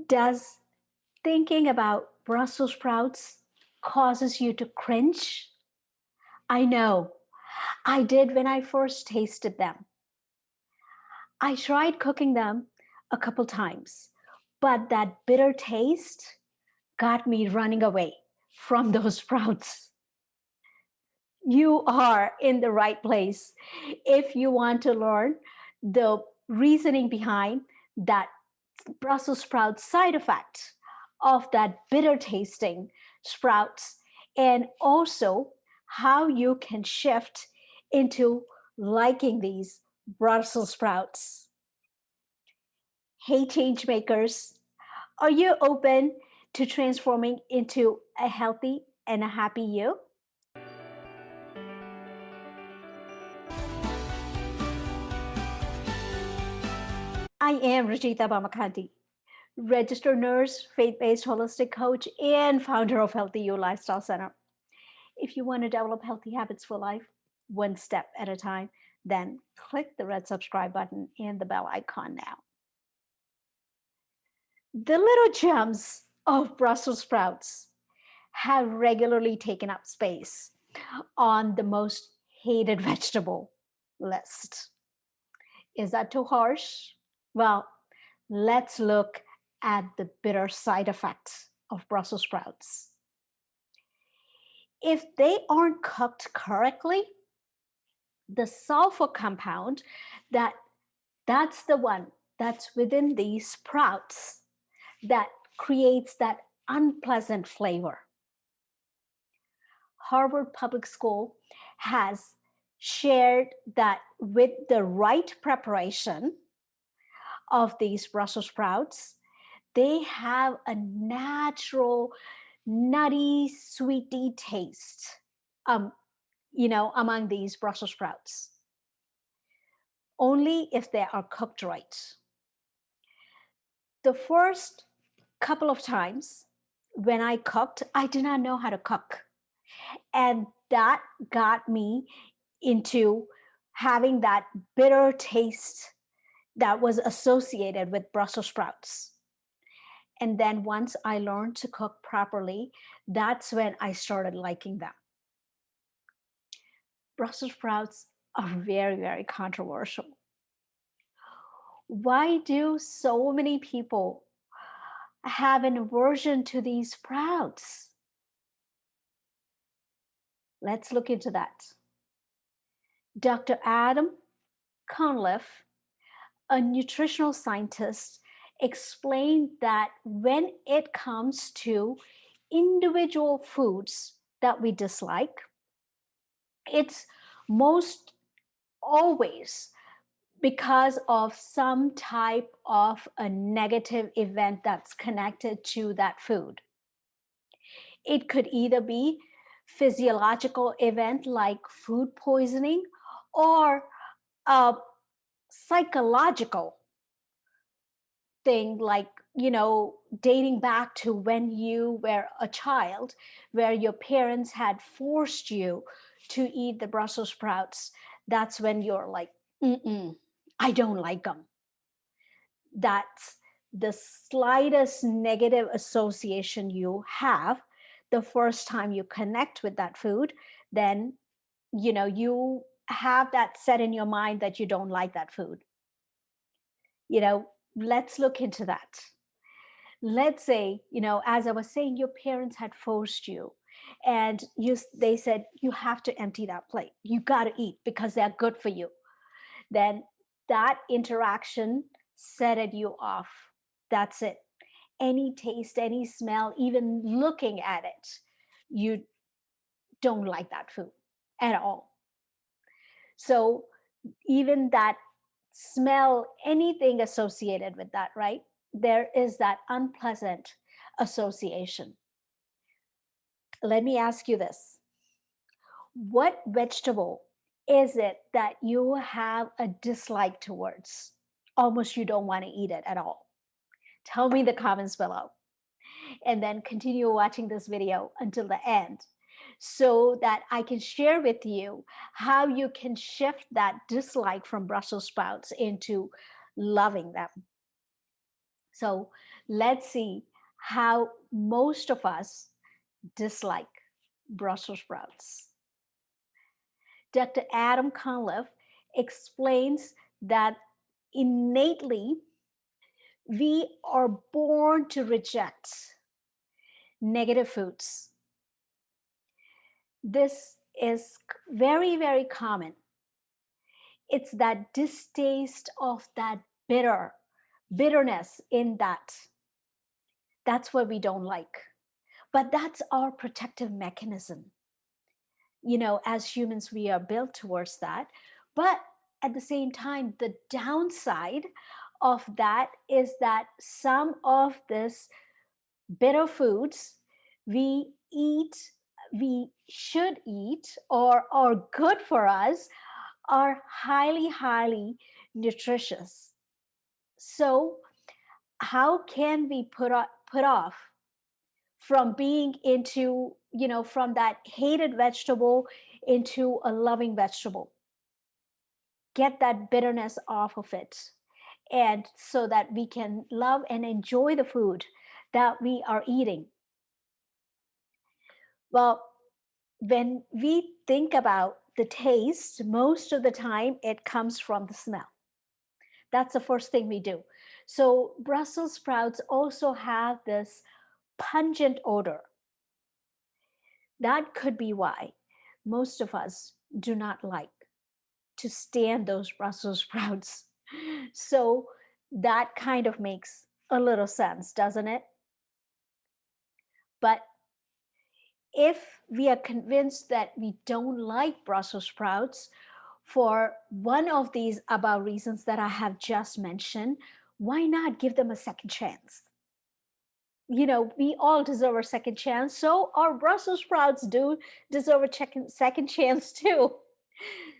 Does thinking about Brussels sprouts causes you to cringe? I know, I did when I first tasted them. I tried cooking them a couple times, but that bitter taste got me running away from those sprouts. You are in the right place if you want to learn the reasoning behind that Brussels sprout side effect of that bitter tasting sprouts, and also how you can shift into liking these Brussels sprouts. Hey, change makers, are you open to transforming into a healthy and a happy you? I am Rajitha Bommakanti, registered nurse, faith-based holistic coach, and founder of Healthy You Lifestyle Center. If you want to develop healthy habits for life, one step at a time, then click the red subscribe button and the bell icon now. The little gems of Brussels sprouts have regularly taken up space on the most hated vegetable list. Is that too harsh? Well, let's look at the bitter side effects of Brussels sprouts. If they aren't cooked correctly, the sulfur compound that that's the one that's within these sprouts that creates that unpleasant flavor. Harvard Public School has shared that with the right preparation of these Brussels sprouts, they have a natural, nutty, sweety taste, um, among these Brussels sprouts, only if they are cooked right. The first couple of times when I cooked, I did not know how to cook. And that got me into having that bitter taste that was associated with Brussels sprouts. And then once I learned to cook properly, that's when I started liking them. Brussels sprouts are very, very controversial. Why do so many people have an aversion to these sprouts? Let's look into that. Dr. Adam Conliffe, a nutritional scientist, explained that when it comes to individual foods that we dislike, it's most always because of some type of a negative event that's connected to that food. It could either be physiological event like food poisoning, or a psychological thing like, dating back to when you were a child, where your parents had forced you to eat the Brussels sprouts. That's when you're like, mm-mm, I don't like them. That's the slightest negative association you have the first time you connect with that food. Then you have that set in your mind that you don't like that food. Let's look into that. Let's say, as I was saying, your parents had forced you, and they said you have to empty that plate, you got to eat because they're good for you. Then that interaction set you off. That's it. Any taste, any smell, even looking at it, you don't like that food at all. So even that smell, anything associated with that, right? There is that unpleasant association. Let me ask you this. What vegetable is it that you have a dislike towards? Almost you don't want to eat it at all. Tell me in the comments below. And then continue watching this video until the end so that I can share with you how you can shift that dislike from Brussels sprouts into loving them. So Let's see how most of us dislike Brussels sprouts. Dr. Adam Conliffe explains that innately we are born to reject negative foods. This is very, very common. It's that distaste of that bitterness in that. That's what we don't like. But that's our protective mechanism. As humans, we are built towards that. But at the same time, the downside of that is that some of this bitter foods we eat, we should eat, or are good for us, are highly, highly nutritious. So, how can we put off from being into, from that hated vegetable into a loving vegetable? Get that bitterness off of it. And so that we can love and enjoy the food that we are eating. Well, when we think about the taste, most of the time it comes from the smell. That's the first thing we do. So Brussels sprouts also have this pungent odor. That could be why most of us do not like to stand those Brussels sprouts. So that kind of makes a little sense, doesn't it? But if we are convinced that we don't like Brussels sprouts for one of these above reasons that I have just mentioned, why not give them a second chance? We all deserve a second chance. So our Brussels sprouts do deserve a second chance too.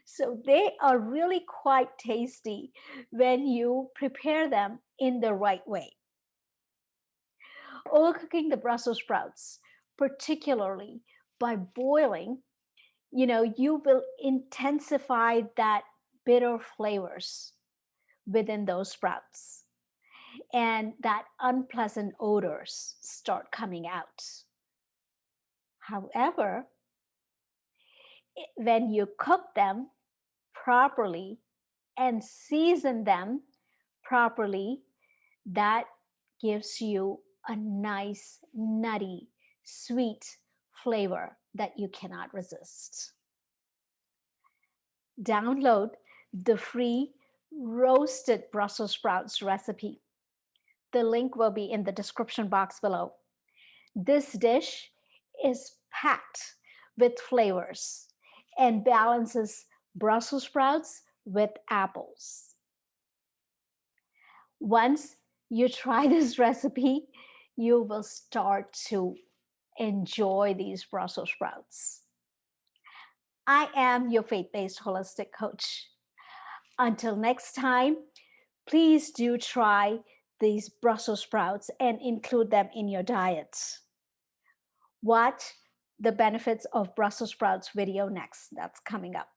So they are really quite tasty when you prepare them in the right way. Overcooking the Brussels sprouts, particularly by boiling, you will intensify that bitter flavors within those sprouts, and that unpleasant odors start coming out. However, when you cook them properly and season them properly, that gives you a nice, nutty, sweet flavor that you cannot resist. Download the free roasted Brussels sprouts recipe. The link will be in the description box below. This dish is packed with flavors and balances Brussels sprouts with apples. Once you try this recipe, you will start to enjoy these Brussels sprouts. I am your faith-based holistic coach. Until next time, please do try these Brussels sprouts and include them in your diet. Watch the benefits of Brussels sprouts video next. That's coming up.